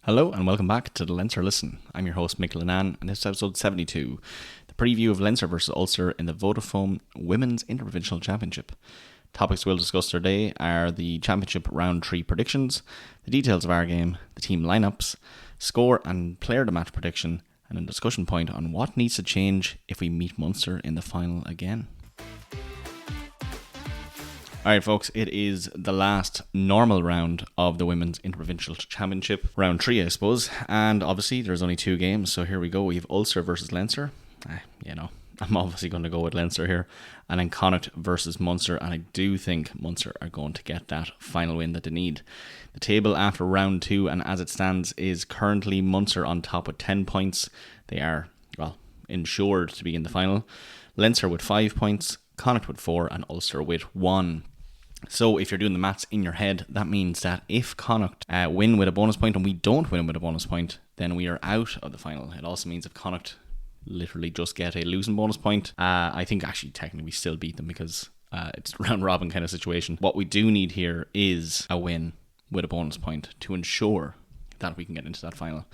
Hello and welcome back to the Leinster Listen. I'm your host Mick Linan and this is episode 72, the preview of Leinster versus Ulster in the Vodafone Women's Interprovincial Championship. Topics we'll discuss today are the Championship Round 3 predictions, the details of our game, the team lineups, score and player of the match prediction, and a discussion point on what needs to change if we meet Munster in the final again. Alright folks, it is the last normal round of the Women's Interprovincial Championship, round 3 I suppose, and obviously there's only 2 games, so here we go. We have Ulster versus Leinster. I'm obviously going to go with Leinster here, and then Connacht versus Munster, and I do think Munster are going to get that final win that they need. The table after round 2, and as it stands, is currently Munster on top with 10 points. They are, ensured to be in the final. Leinster with 5 points, Connacht with 4, and Ulster with 1. So if you're doing the maths in your head, that means that if Connacht win with a bonus point and we don't win with a bonus point, then we are out of the final. It also means if Connacht literally just get a losing bonus point, I think actually technically we still beat them because it's a round robin kind of situation. What we do need here is a win with a bonus point to ensure that we can get into that final.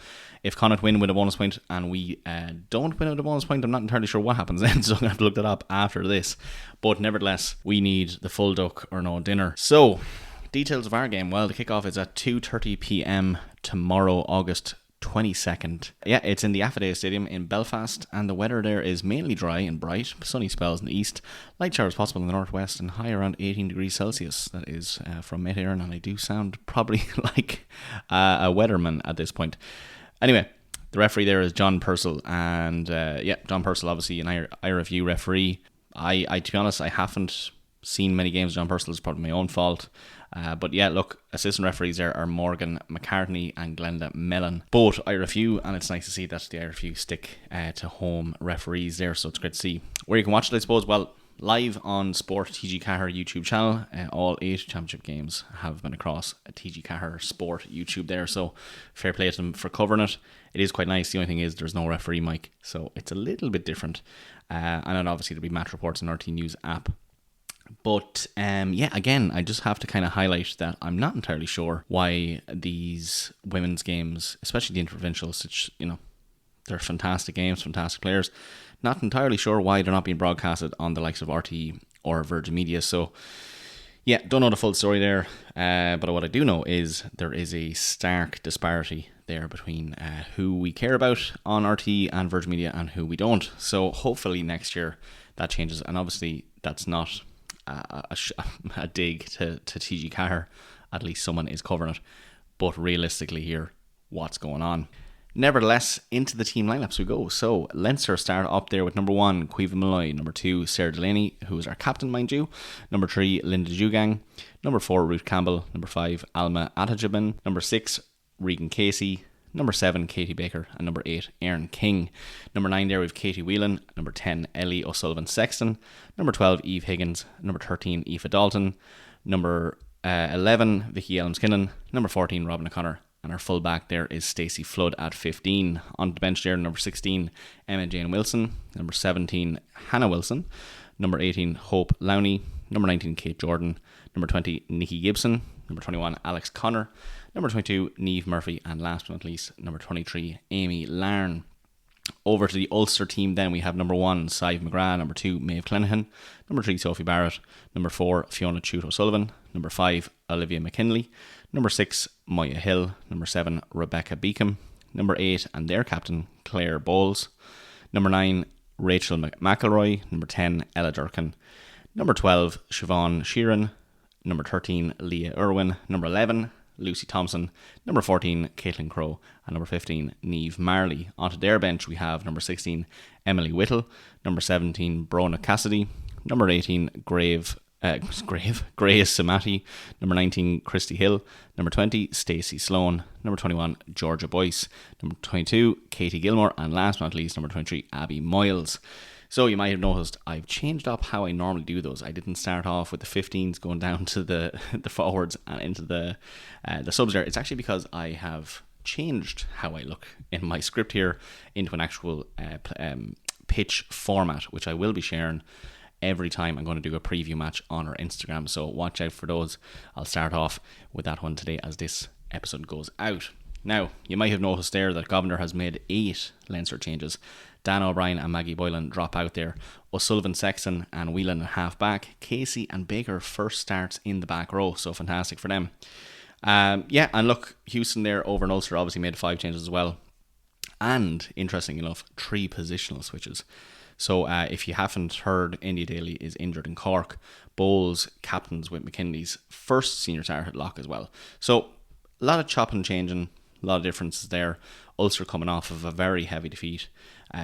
If Connacht win with a bonus point and we don't win with a bonus point, I'm not entirely sure what happens then, so I'm going to have to look that up after this. But nevertheless, we need the full duck or no dinner. So, details of our game. Well, the kickoff is at 2:30 p.m. tomorrow, August 22nd. Yeah, it's in the Affidea Stadium in Belfast, and the weather there is mainly dry and bright, sunny spells in the east, light showers possible in the northwest, and high around 18 degrees Celsius. That is from Met Éireann, and I do sound probably like a weatherman at this point. Anyway, the referee there is John Purcell, and John Purcell, obviously an IRFU referee. I to be honest, I haven't seen many games of John Purcell. It's probably my own fault. But yeah, look, assistant referees there are Morgan McCartney and Glenda Mellon, both IRFU, and it's nice to see that the IRFU stick to home referees there, so it's great to see. Where you can watch it, I suppose, well, live on Spórt TG4 YouTube channel. All 8 championship games have been across TG4 Sport YouTube there, so fair play to them for covering it. It is quite nice. The only thing is there's no referee mic, so it's a little bit different. And then obviously there'll be match reports on RT News app. But again, I just have to kind of highlight that I'm not entirely sure why these women's games, especially the interprovincials, which, they're fantastic games, fantastic players, not entirely sure why they're not being broadcasted on the likes of RT or Virgin Media. So yeah, don't know the full story there, but what I do know is there is a stark disparity there between who we care about on RT and Virgin Media and who we don't. So hopefully next year that changes, and obviously that's not a dig to TG4, at least someone is covering it, but realistically here, what's going on? Nevertheless, into the team lineups we go. So Leinster start up there with number 1 Caoimhe Malloy, number 2 Sarah Delaney, who is our captain mind you, number 3 Linda Jugang, number 4 Ruth Campbell, number 5 Alma Atajiban, number 6 Regan Casey, number 7 Katie Baker, and number 8 Erin King. Number 9 there we have Katie Whelan, number 10 Ellie O'Sullivan Sexton, number 12 Eve Higgins, number 13 Aoife Dalton, number 11 Vicky Elmskillen, number 14 Robin O'Connor, and our full back there is Stacey Flood at 15. On the bench there, number 16 Emma Jane Wilson, number 17 Hannah Wilson, number 18 Hope Lowney, number 19 Kate Jordan, number 20 Nikki Gibson, number 21 Alex Connor, number 22 Niamh Murphy, and last but not least number 23 Amy Larn. Over to the Ulster team then, we have number 1 Sive McGrath, number 2 Maeve Clenaghan, number 3 Sophie Barrett, number 4 Fiona Chute O'Sullivan, number 5 Olivia McKinley, number 6 Moya Hill, number 7 Rebecca Beacom, number 8 and their captain Claire Bowles, number 9 Rachel McElroy, number 10 Ella Durkin, number 12 Siobhan Sheeran, number 13 Leah Irwin, number 11 Lucy Thompson, number 14 Caitlin Crowe, and number 15 Niamh Marley. Onto their bench we have number 16 Emily Whittle, number 17 Brona Cassidy, number 18 Grace Samati, number 19 Christy Hill, number 20 Stacey Sloan, number 21 Georgia Boyce, number 22 Katie Gilmore, and last but not least number 23 Abby Moyles. So you might have noticed I've changed up how I normally do those. I didn't start off with the 15s going down to the forwards and into the subs there. It's actually because I have changed how I look in my script here into an actual pitch format, which I will be sharing every time I'm going to do a preview match on our Instagram. So watch out for those. I'll start off with that one today as this episode goes out. Now, you might have noticed there that Governor has made 8 Leinster changes. Dan O'Brien and Maggie Boylan drop out there. O'Sullivan, Sexton and Whelan at half back. Casey and Baker first starts in the back row, so fantastic for them. And look, Houston there over in Ulster obviously made 5 changes as well. And, interesting enough, 3 positional switches. So if you haven't heard, India Daly is injured in Cork. Bowles captains with McKinley's first senior start at lock as well. So a lot of chopping and changing, a lot of differences there. Ulster coming off of a very heavy defeat,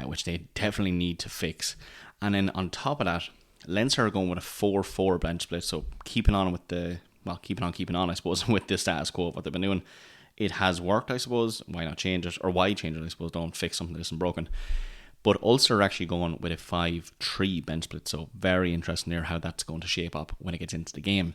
which they definitely need to fix. And then on top of that, Leinster are going with a 4-4 bench split. So keeping on, I suppose, with the status quo of what they've been doing. It has worked, I suppose. Why not change it? Or why change it, I suppose? Don't fix something that isn't broken. But Ulster are actually going with a 5-3 bench split. So very interesting there how that's going to shape up when it gets into the game.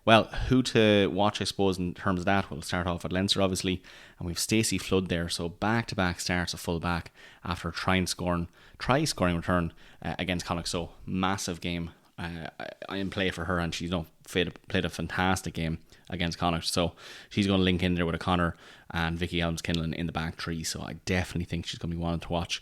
Well, who to watch, I suppose, in terms of that? We'll start off at Leinster, obviously. And we've Stacey Flood there. So back-to-back starts at full back after a try-scoring return against Connacht. So massive game. I am play for her, and she's played a fantastic game against Connacht. So she's going to link in there with O'Connor and Vicky Elms-Kinlan in the back 3. So I definitely think she's going to be one to watch.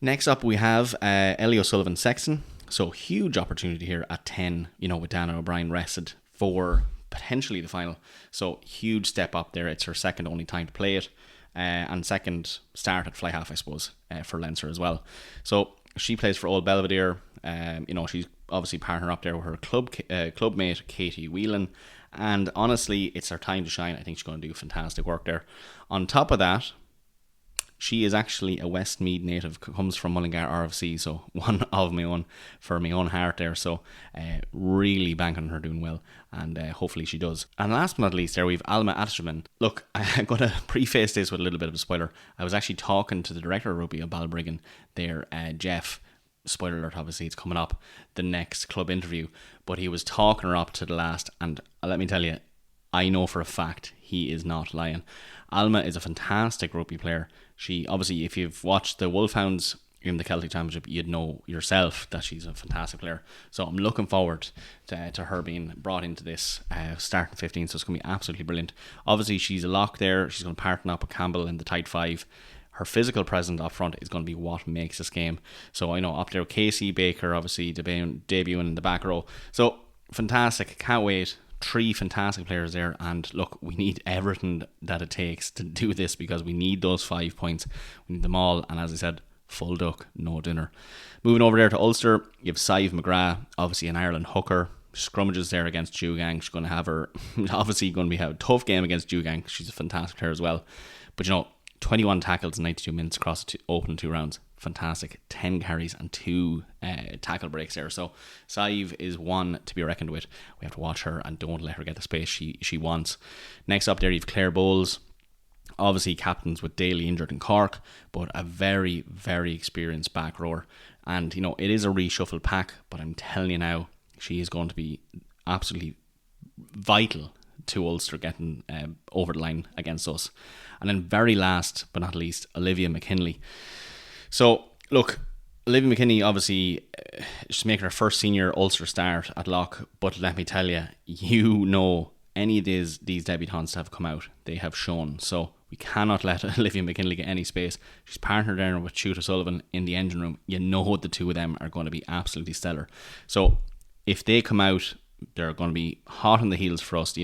Next up, we have Ellie O'Sullivan Sexton. So huge opportunity here at 10, with Dan O'Brien rested for potentially the final. So huge step up there. It's her second only time to play it. And second start at fly half, I suppose, for Leinster as well. So she plays for Old Belvedere. She's obviously partnered up there with her club mate, Katie Whelan. And honestly, it's her time to shine. I think she's going to do fantastic work there. On top of that, she is actually a Westmead native, comes from Mullingar RFC, so one of my own, for my own heart there. So really banking on her doing well, and hopefully she does. And last but not least, there we have Alma Atterman. Look, I'm going to preface this with a little bit of a spoiler. I was actually talking to the director of rugby of Balbriggan there, Jeff. Spoiler alert, obviously, it's coming up, the next club interview. But he was talking her up to the last, and let me tell you, I know for a fact he is not lying. Alma is a fantastic rugby player. She, obviously, if you've watched the Wolfhounds in the Celtic Championship, you'd know yourself that she's a fantastic player. So I'm looking forward to her being brought into this starting 15. So it's going to be absolutely brilliant. Obviously, she's a lock there. She's going to partner up with Campbell in the tight 5. Her physical presence up front is going to be what makes this game. So I know up there with Casey, Baker, obviously debuting in the back row. So fantastic. Can't wait. 3 fantastic players there, and look, we need everything that it takes to do this because we need those 5 points. We need them all, and as I said, full duck, no dinner. Moving over there to Ulster, you have Sive McGrath, obviously an Ireland hooker. Scrummages there against Jugang. She's going to have her, obviously going to have a tough game against Jugang. She's a fantastic player as well. But 21 tackles in 92 minutes across the opening 2 rounds. Fantastic. 10 carries and 2 tackle breaks there. So Saive is one to be reckoned with. We have to watch her and don't let her get the space she wants. Next up there you have Claire Bowles. Obviously captains with Daly injured in Cork, but a very, very experienced back rower. And it is a reshuffled pack, but I'm telling you now, she is going to be absolutely vital to Ulster getting over the line against us. And then very last but not least, Olivia McKinley. So, look, Olivia McKinney obviously she's making her first senior Ulster start at lock, but let me tell you, any of these debutantes have come out, they have shown. So we cannot let Olivia McKinley get any space. She's partnered there with Tuta Sullivan in the engine room. The 2 of them are going to be absolutely stellar. So if they come out, they're going to be hot on the heels for us.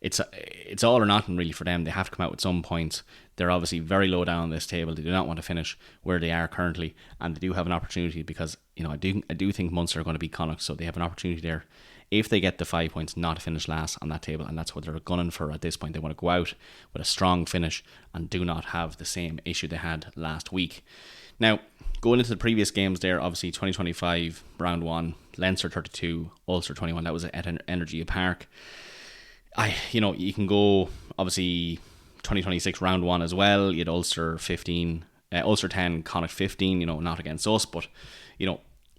It's all or nothing really for them. They have to come out with some points. They're obviously very low down on this table. They do not want to finish where they are currently, and they do have an opportunity because I do think Munster are going to beat Connacht, so they have an opportunity there. If they get the 5 points, not to finish last on that table, and that's what they're gunning for at this point. They want to go out with a strong finish and do not have the same issue they had last week. Now, going into the previous games there, obviously 2025 round 1, Leinster 32, Ulster 21. That was at Energia Park. You can go obviously 2026 round 1 as well. You had Ulster 15, Ulster 10, Connacht 15. Not against us, but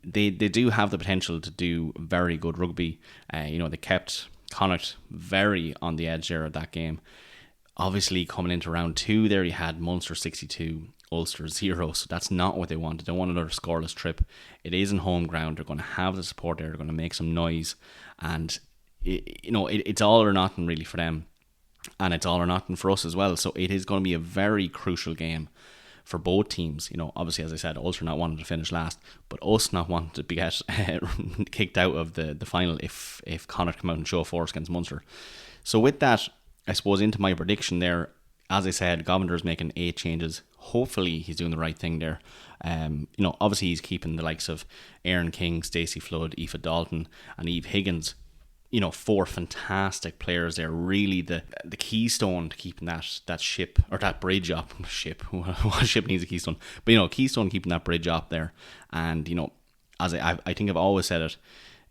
they do have the potential to do very good rugby. They kept Connacht very on the edge there of that game. Obviously, coming into round 2 there, you had Munster 62, Ulster 0. So that's not what they wanted. They want another scoreless trip. It is in home ground. They're going to have the support there. They're going to make some noise, and it's all or nothing really for them. and it's all or nothing for us as well. So it is going to be a very crucial game for both teams. You know, obviously, as I said, Ulster not wanting to finish last, but us not wanting to get kicked out of the final if Connacht come out and show force against Munster. So with that, I suppose into my prediction there, as I said, Govinder's making 8 changes. Hopefully he's doing the right thing there. You know, obviously he's keeping the likes of Aaron King, Stacey Flood, Aoife Dalton and Eve Higgins. You know, 4 fantastic players there. Really the keystone to keeping that ship, or that bridge up. Ship. What ship needs a keystone? But, you know, keystone keeping that bridge up there. And, you know, as I think I've always said it,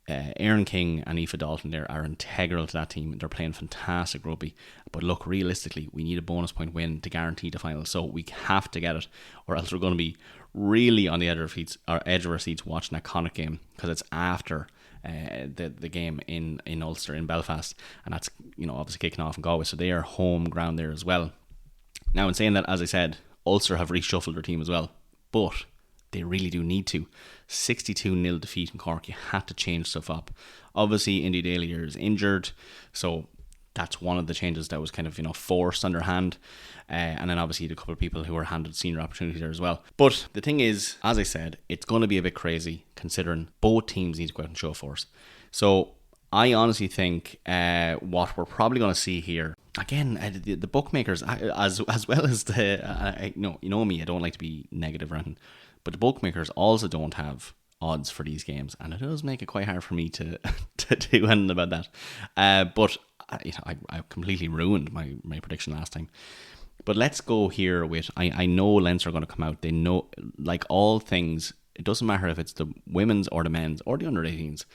Aaron King and Aoife Dalton there are integral to that team. They're playing fantastic rugby. But look, realistically, we need a bonus point win to guarantee the final. So we have to get it, or else we're going to be really on the edge of our seats watching that Connacht game, because it's after the game in Ulster, in Belfast, and that's, you know, obviously kicking off in Galway, so they are home ground there as well. Now, in saying that, as I said, Ulster have reshuffled their team as well, but they really do need to. 62-0 defeat in Cork. You had to change stuff up. Obviously, Indy Daly is injured, so that's one of the changes that was kind of, you know, forced underhand. And then obviously a couple of people who were handed senior opportunities there as well. But the thing is, as I said, it's going to be a bit crazy considering both teams need to go out and show force. So I honestly think what we're probably going to see here, again, the bookmakers, as well as you know me, I don't like to be negative or anything, but the bookmakers also don't have odds for these games, and it does make it quite hard for me to do anything about that. But you know, I completely ruined my prediction last time. But let's go here with, I know Leinster are going to come out. They know, like all things, it doesn't matter if it's the women's or the men's or the under-18s.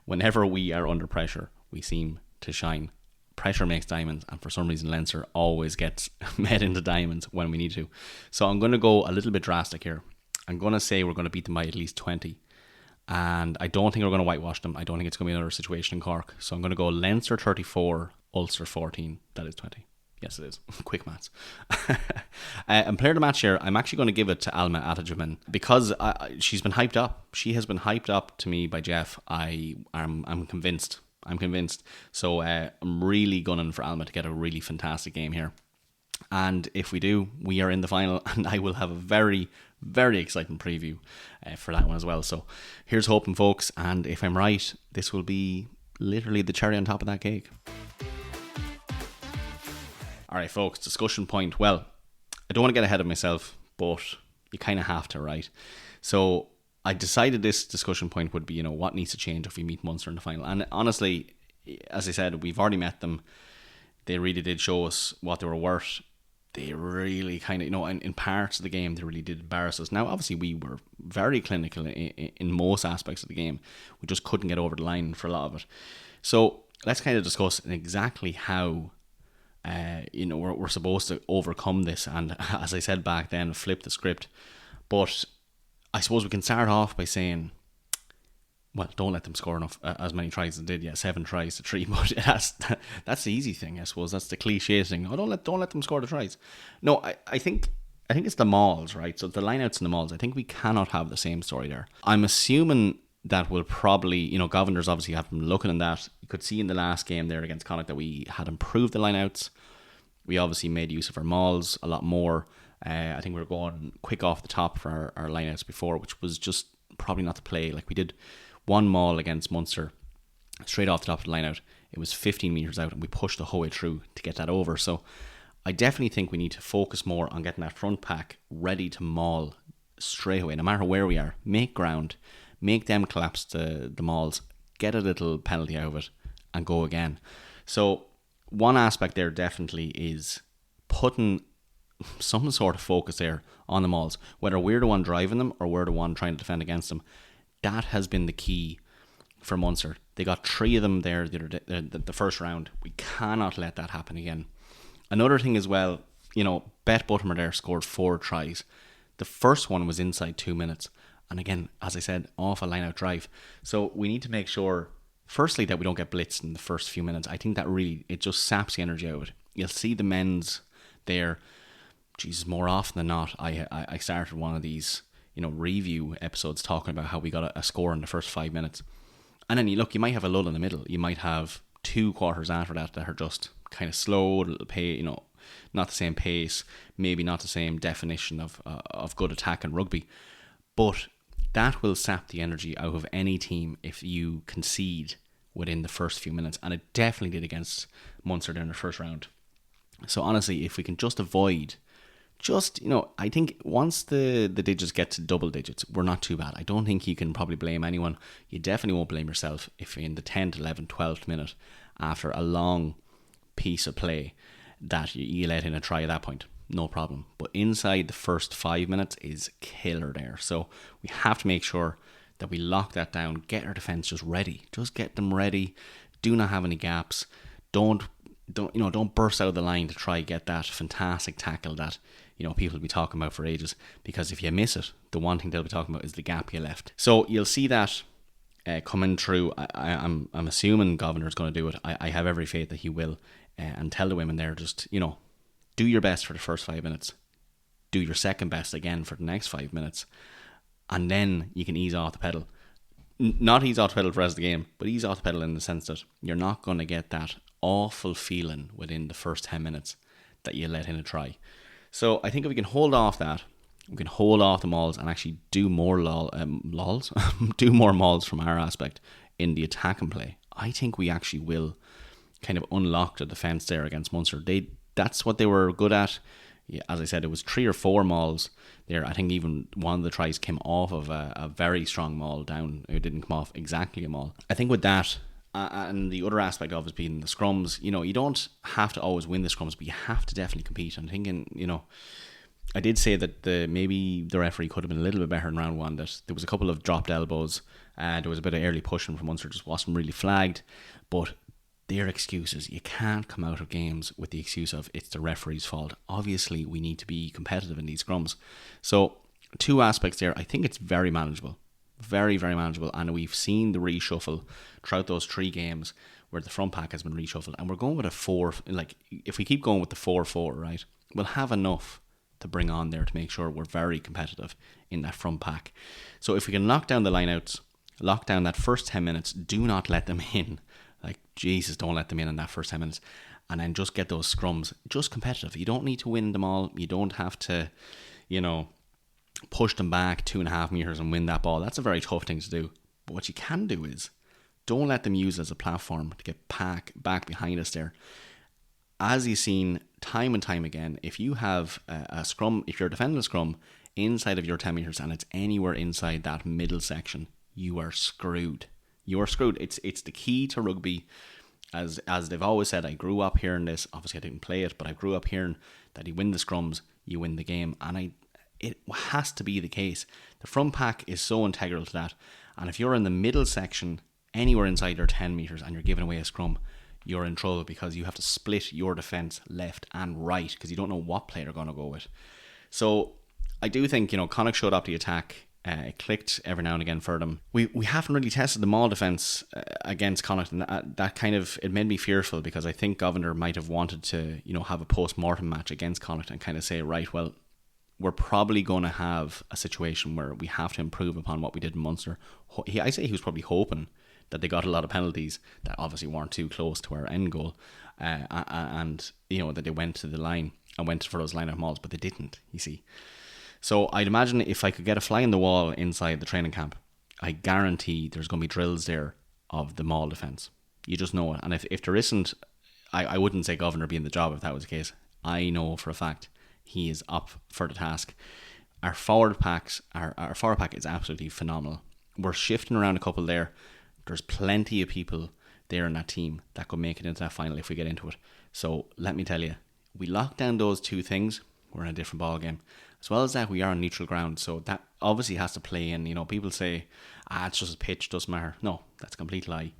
Whenever we are under pressure, we seem to shine. Pressure makes diamonds, and for some reason Leinster always gets made into diamonds when we need to. So I'm going to go a little bit drastic here. I'm going to say we're going to beat them by at least 20. And I don't think we're going to whitewash them. I don't think it's going to be another situation in Cork. So I'm going to go Leinster 34, Ulster 14. That is 20. Yes, it is. Quick maths. And player of the match here, I'm actually going to give it to Alma Atajaman, because she's been hyped up. She has been hyped up to me by Jeff. I'm convinced. So I'm really gunning for Alma to get a really fantastic game here. And if we do, we are in the final, and I will have a very, very exciting preview for that one as well. So here's hoping, folks, and if I'm right, this will be literally the cherry on top of that cake. Alright, folks, discussion point. Well, I don't want to get ahead of myself, but you kind of have to, right? So I decided this discussion point would be, you know, what needs to change if we meet Munster in the final. And honestly, as I said, we've already met them. They really did show us what they were worth. They really kind of, you know, in parts of the game, they really did embarrass us. Now, obviously, we were very clinical in most aspects of the game. We just couldn't get over the line for a lot of it. So let's kind of discuss exactly how you know, we're supposed to overcome this, and as I said back then, flip the script. But I suppose we can start off by saying, well, don't let them score enough as many tries as they did. Yeah, 7 tries to 3, but that's the easy thing, I suppose. That's the cliche thing. Oh, don't let them score the tries. No, I think it's the mauls, right? So the lineouts and the mauls, I think we cannot have the same story there. I'm assuming that will probably, you know, Govinder's obviously have been looking at that. You could see in the last game there against Connacht that we had improved the lineouts. We obviously made use of our mauls a lot more. I think we were going quick off the top for our lineouts before, which was just probably not the play. Like, we did one maul against Munster straight off the top of the lineout. It was 15 metres out, and we pushed the whole way through to get that over. So I definitely think we need to focus more on getting that front pack ready to maul straight away, no matter where we are. Make ground, make them collapse the mauls, get a little penalty out of it, and go again. So one aspect there definitely is putting some sort of focus there on the mauls, whether we're the one driving them or we're the one trying to defend against them. That has been the key for Munster. They got 3 of them there the first round. We cannot let that happen again. Another thing as well, you know, Bet Buttimer there scored 4 tries. The first one was inside 2 minutes. And again, as I said, off a line-out drive. So we need to make sure, firstly, that we don't get blitzed in the first few minutes. I think that really, it just saps the energy out of it. You'll see the men's there. Jesus, more often than not, I started one of these, you know, review episodes talking about how we got a score in the first 5 minutes. And then you might have a lull in the middle. You might have 2 quarters after that are just kind of slow, it'll pay, not the same pace, maybe not the same definition of good attack and rugby, but that will sap the energy out of any team if you concede within the first few minutes, and it definitely did against Munster in the first round. So honestly, if we can just avoid, I think once the digits get to double digits, we're not too bad. I don't think you can probably blame anyone. You definitely won't blame yourself if in the 10th, 11th, 12th minute, after a long piece of play, that you let in a try at that point. No problem. But inside the first 5 minutes is killer there. So we have to make sure that we lock that down, get our defence just ready. Just get them ready. Do not have any gaps. Don't burst out of the line to try get that fantastic tackle that people will be talking about for ages, because if you miss it, the one thing they'll be talking about is the gap you left. So you'll see that coming through. I'm assuming Governor's going to do it. I have every faith that he will, and tell the women there, just do your best for the first 5 minutes, do your second best again for the next 5 minutes, and then you can ease off the pedal. Not ease off the pedal for the rest of the game, but ease off the pedal in the sense that you're not going to get that awful feeling within the first 10 minutes that you let in a try. So I think if we can hold off that, we can hold off the mauls and actually do more do more mauls from our aspect in the attack and play, I think we actually will kind of unlock the defence there against Munster. That's what they were good at. Yeah, as I said, it was 3 or 4 mauls there. I think even one of the tries came off of a very strong maul down. It didn't come off exactly a maul. I think with that, and the other aspect of it being the scrums, you don't have to always win the scrums, but you have to definitely compete. I'm thinking, I did say that maybe the referee could have been a little bit better in round 1, that there was a couple of dropped elbows, there was a bit of early pushing from Munster, just wasn't really flagged, but their excuses, you can't come out of games with the excuse of it's the referee's fault. Obviously, we need to be competitive in these scrums. So, 2 aspects there. I think it's very manageable. Very, very manageable. And we've seen the reshuffle throughout those 3 games where the front pack has been reshuffled. And we're going with a 4. If we keep going with the 4-4, right, we'll have enough to bring on there to make sure we're very competitive in that front pack. So, if we can lock down the lineouts, lock down that first 10 minutes, do not let them in. Jesus, don't let them in that first 10 minutes. And then just get those scrums just competitive. You don't need to win them all. You don't have to, push them back 2.5 meters and win that ball. That's a very tough thing to do. But what you can do is don't let them use it as a platform to get back behind us there. As you've seen time and time again, if you have a scrum, if you're defending a scrum inside of your 10 meters and it's anywhere inside that middle section, you are screwed. You're screwed. It's the key to rugby. As they've always said, I grew up hearing this. Obviously, I didn't play it, but I grew up hearing that you win the scrums, you win the game. And it has to be the case. The front pack is so integral to that. And if you're in the middle section, anywhere inside your 10 metres, and you're giving away a scrum, you're in trouble, because you have to split your defence left and right, because you don't know what player they're going to go with. So I do think, Connacht showed up the attack. It clicked every now and again for them. We haven't really tested the maul defence against Connacht, and that kind of, it made me fearful, because I think Governor might have wanted to, have a post-mortem match against Connacht and kind of say, right, well, we're probably going to have a situation where we have to improve upon what we did in Munster. I say he was probably hoping that they got a lot of penalties that obviously weren't too close to our end goal, and that they went to the line and went for those line-out mauls, but they didn't, you see. So I'd imagine if I could get a fly in the wall inside the training camp, I guarantee there's going to be drills there of the maul defence. You just know it. And if there isn't, I wouldn't say Governor be in the job if that was the case. I know for a fact he is up for the task. Our forward pack is absolutely phenomenal. We're shifting around a couple there. There's plenty of people there in that team that could make it into that final if we get into it. So let me tell you, we lock down those 2 things, we're in a different ball game. As well as that, we are on neutral ground, so that obviously has to play in. People say, it's just a pitch, doesn't matter. No, that's a complete lie.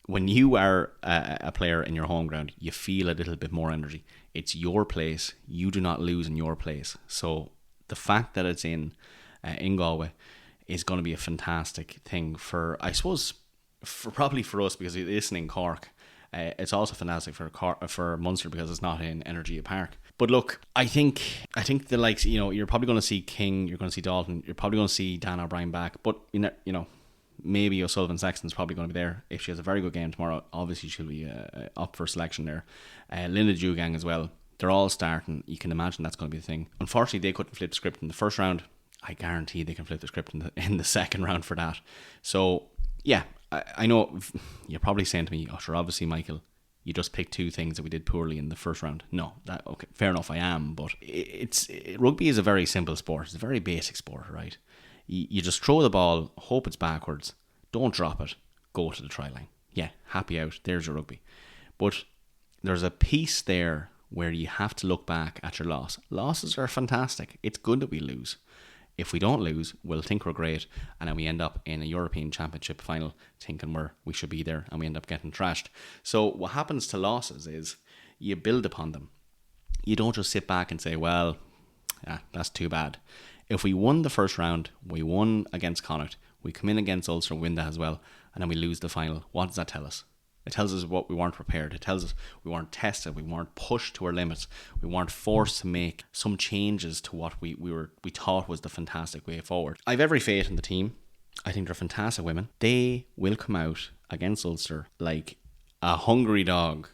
When you are a player in your home ground, you feel a little bit more energy. It's your place. You do not lose in your place. So the fact that it's in Galway is going to be a fantastic thing for, I suppose, probably for us, because it isn't in Cork. It's also fantastic for Munster because it's not in Energia Park. But look, I think the likes, you're probably going to see King, you're going to see Dalton, you're probably going to see Dan O'Brien back. But Maybe O'Sullivan Sexton's probably going to be there. If she has a very good game tomorrow, obviously she'll be up for selection there. Linda Jugang as well. They're all starting. You can imagine that's going to be the thing. Unfortunately, they couldn't flip the script in the first round. I guarantee they can flip the script in the second round for that. So, yeah, I know you're probably saying to me, oh, sure, obviously, Michael, you just picked two things that we did poorly in the first round. No, okay, fair enough, I am. But rugby is a very simple sport. It's a very basic sport, right? You just throw the ball, hope it's backwards, don't drop it, go to the try line. Yeah, happy out, there's your rugby. But there's a piece there where you have to look back at your loss. Losses are fantastic. It's good that we lose. If we don't lose, we'll think we're great, and then we end up in a European Championship final thinking we should be there, and we end up getting trashed. So what happens to losses is you build upon them. You don't just sit back and say, well, that's too bad. If we won the first round, we won against Connacht, we come in against Ulster, win that as well, and then we lose the final, what does that tell us? It tells us what we weren't prepared. It tells us we weren't tested. We weren't pushed to our limits. We weren't forced to make some changes to what we thought was the fantastic way forward. I have every faith in the team. I think they're fantastic women. They will come out against Ulster like a hungry dog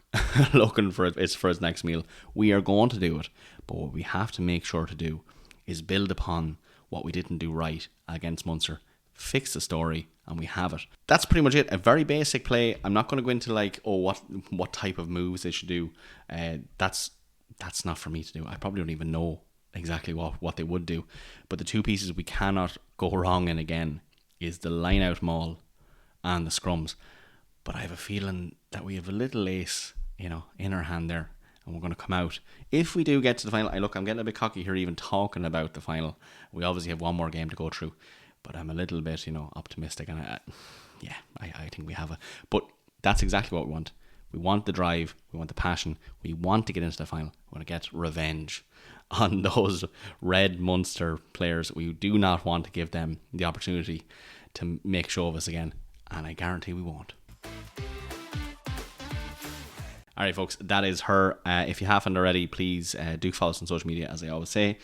looking for its next meal. We are going to do it. But what we have to make sure to do is build upon what we didn't do right against Munster. Fix the story, and we have it. That's pretty much it. A very basic play. I'm not going to go into what type of moves they should do. That's not for me to do. I probably don't even know exactly what they would do. But the two pieces we cannot go wrong in again is the line out maul and the scrums. But I have a feeling that we have a little ace, in our hand there, and we're going to come out. If we do get to the final, I'm getting a bit cocky here even talking about the final. We obviously have one more game to go through. But I'm a little bit, optimistic, and I think we have it. But that's exactly what we want. We want the drive, we want the passion, we want to get into the final. We want to get revenge on those red Munster players. We do not want to give them the opportunity to make show of us again, and I guarantee we won't. Alright folks, that is her. If you haven't already, please do follow us on social media, as I always say.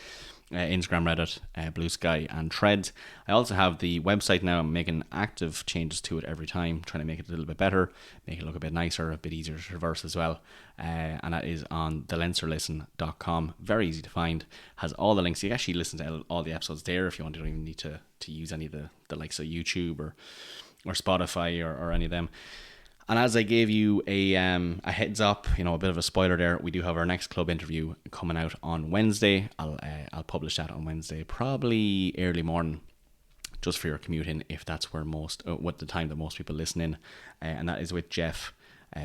Instagram, Reddit, Blue Sky and Threads. I also have the website now. I'm making active changes to it every time, trying to make it a little bit better, make it look a bit nicer, a bit easier to traverse as well, and that is on theleinsterlisten.com. Very easy to find, has all the links. You can actually listen to all the episodes there if you want. You don't even need to use any of the likes of YouTube or Spotify or any of them. And as I gave you a heads up, a bit of a spoiler there, we do have our next club interview coming out on Wednesday. I'll publish that on Wednesday, probably early morning, just for your commute in, if that's where what the time that most people listen in. And that is with Jeff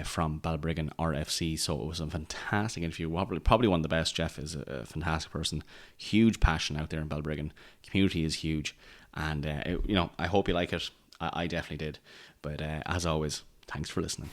from Balbriggan RFC. So it was a fantastic interview, probably one of the best. Jeff is a fantastic person, huge passion out there in Balbriggan. Community is huge, and I hope you like it. I definitely did. But as always, thanks for listening.